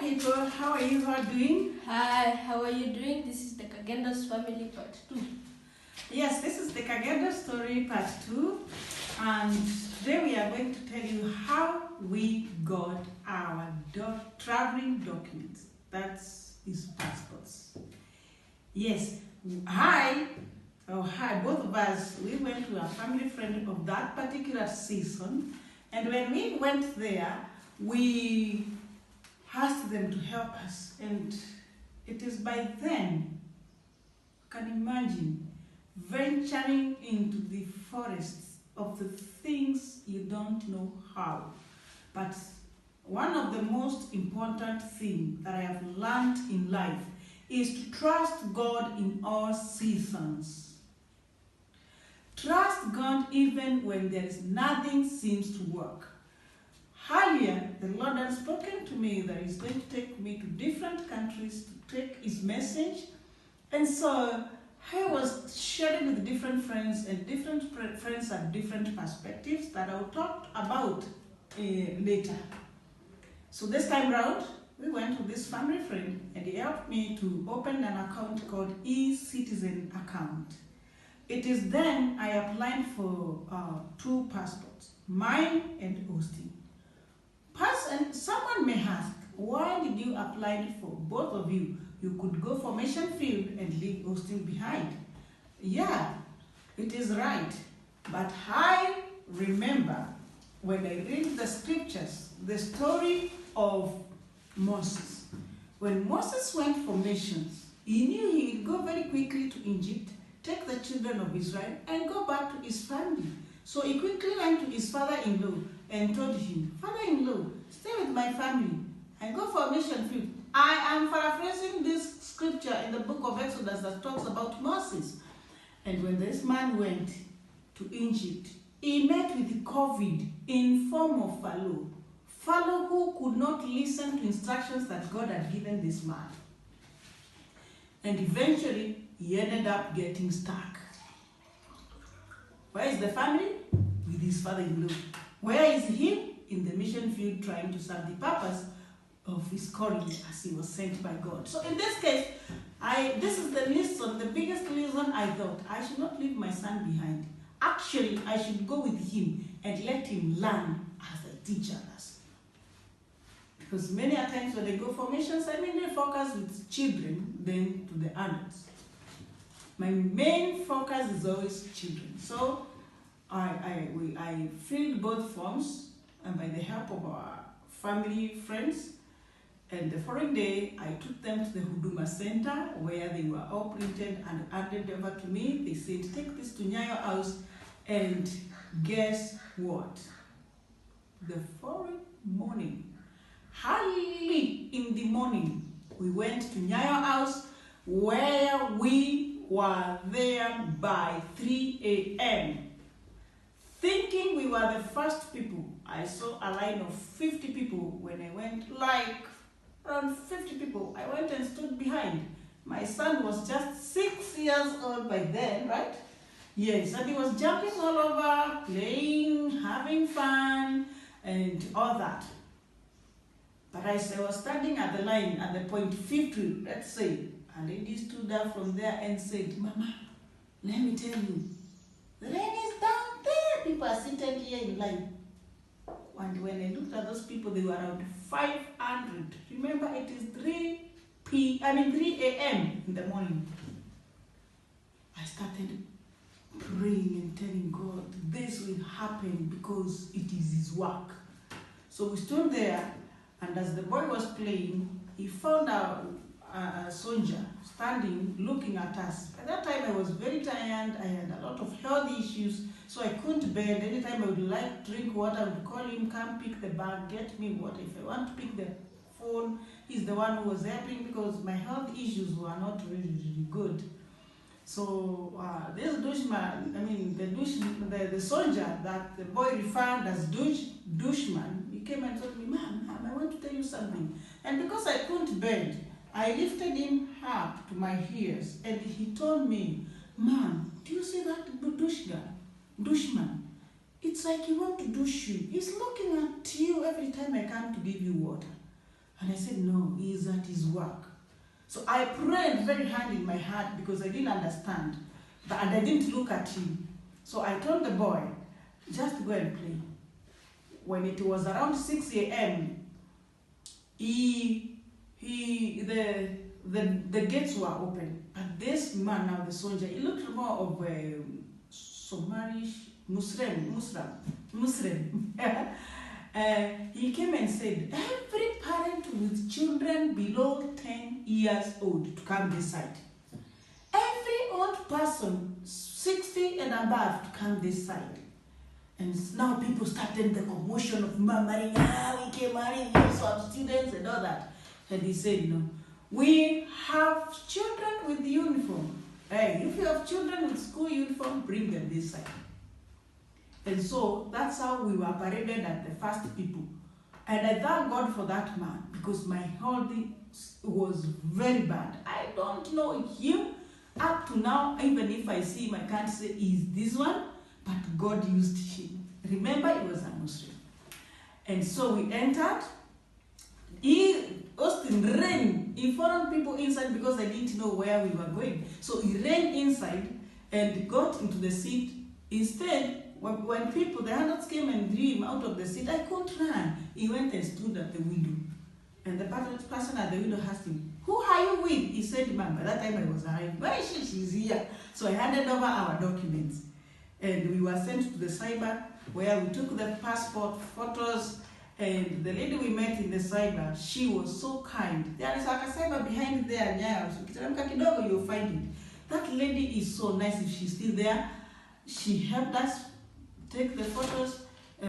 people, how are you all doing? Hi, how are you doing? This is the Kagendo's family part 2. Yes, this is the Kagendo story part 2, and today we are going to tell you how we got our traveling documents. That's his passports. Yes, hi, both of us, we went to a family friend of that particular season, and when we went there, we asked them to help us, and it is by then, you can imagine, venturing into the forests of the things you don't know how. But one of the most important things that I have learned in life is to trust God in all seasons. Trust God even when there is nothing seems to work. Earlier, the Lord had spoken to me that He's going to take me to different countries to take His message. And so I was sharing with different friends, and different friends have different perspectives that I'll talk about later. So this time round, we went to this family friend, and he helped me to open an account called e-Citizen account. It is then I applied for 2 passports, mine and Austin. And someone may ask, why did you apply for both of you? You could go for mission field and leave Austin behind. Yeah, it is right. But I remember when I read the scriptures, the story of Moses. When Moses went for missions, he knew he would go very quickly to Egypt, take the children of Israel, and go back to his family. So he quickly went to his father-in-law and told him, Father-in-law, stay with my family and go for a mission field. I am paraphrasing this scripture in the book of Exodus that talks about Moses. And when this man went to Egypt, he met with the COVID in form of Pharaoh. Pharaoh who could not listen to instructions that God had given this man. And eventually, he ended up getting stuck. Where is the family? With his father-in-law. Where is he? In the mission field trying to serve the purpose of his calling as he was sent by God. So in this case, this is the biggest reason I thought I should not leave my son behind. Actually, I should go with him and let him learn as I teach others. Because many a times when they go for missions, I mainly focus with children than to the adults. My main focus is always children. So I filled both forms, and by the help of our family friends, and the following day I took them to the Huduma Center where they were all printed and handed over to me. They said, take this to Nyayo House, and guess what? The following morning, early in the morning, we went to Nyayo House where we were there by 3 a.m. Thinking we were the first people. I saw a line of 50 people when I went, like around 50 people. I went and stood behind. My son was just 6 years old by then, right? Yes, and he was jumping all over, playing, having fun, and all that. But as I was standing at the line at the point 50, let's say, a lady stood up from there and said, Mama, let me tell you, the rain is down there. People are seated here in line. And when I looked at those people, they were around 500. Remember, it is 3 a.m. in the morning. I started praying and telling God, this will happen because it is His work. So we stood there, and as the boy was playing, he found a soldier standing, looking at us. At that time, I was very tired. I had a lot of health issues, so I couldn't bend. Anytime I would like to drink water, I would call him, come pick the bag, get me water. If I want to pick the phone, he's the one who was helping because my health issues were not really good. So this douchman, the soldier that the boy referred as douchman, he came and told me, Mom, I want to tell you something. And because I couldn't bend, I lifted him up to my ears, and he told me, Mom, do you see that douchman? It's like he wants to douche you. He's looking at you every time I come to give you water. And I said, no, he is at his work. So I prayed very hard in my heart because I didn't understand. And I didn't look at him. So I told the boy, just go and play. When it was around 6 a.m., the gates were open. But this man now, the soldier, he looked more of a Somalish Muslim. He came and said, every parent with children below 10 years old to come this side. Every old person, 60 and above, to come this side. And now people started the commotion of murmuring, we came marrying, we also have students and all that. And he said, no, we have children with uniform. Hey, if you have children with school uniform, bring them this side. And so that's how we were paraded at the first people. And I thank God for that man because my holding was very bad. I don't know him up to now. Even if I see him, I can't say he's this one, but God used him. Remember, he was a Muslim. And so we entered. Austin ran, informed people inside because I didn't know where we were going. So he ran inside and got into the seat. Instead, when people, the hundreds came and drew him out of the seat, I couldn't run. He went and stood at the window. And the person at the window asked him, who are you with? He said, ma'am, by that time I was arriving. Where is she? She's here. So I handed over our documents. And we were sent to the cyber where we took the passport photos. And the lady we met in the cyber, she was so kind. There is like a cyber behind there. You'll find it. That lady is so nice. If she's still there, she helped us take the photos.